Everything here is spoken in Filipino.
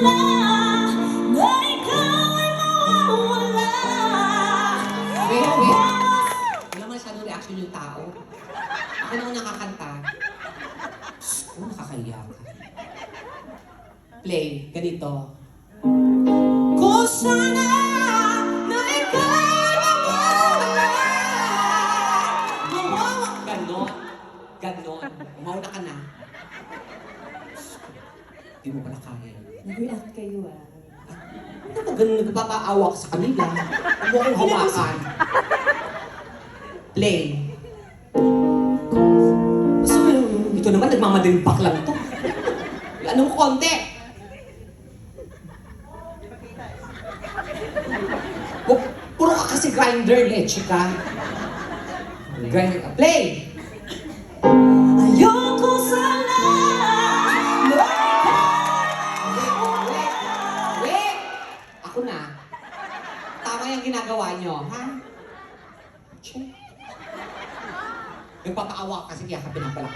wala na ikaw ay mawawala. Wait. Wala masyadong reaction yung tao. Ako na ang nakakanta. Oh, nakakahiya ka. Play, ganito. Kung sana na ikaw ay mawawala. Ganon. Umauna ka na. Hindi mo pala kaya. Nag-react kayo Ano ba ganun nagpapaawa ka sa kanila? Huwag mo akong hawakan. Play. Gusto mo yung ito naman, nagmamadaling baklang to. Anong konti? Puro ka kasi grinder, leche ka. Grinder ka. Play! Ayoko sana na Wait! Ako na. Tama yung ginagawa nyo, ha? Che. Nagpapaawa ka kasi kaya ka pinapalak.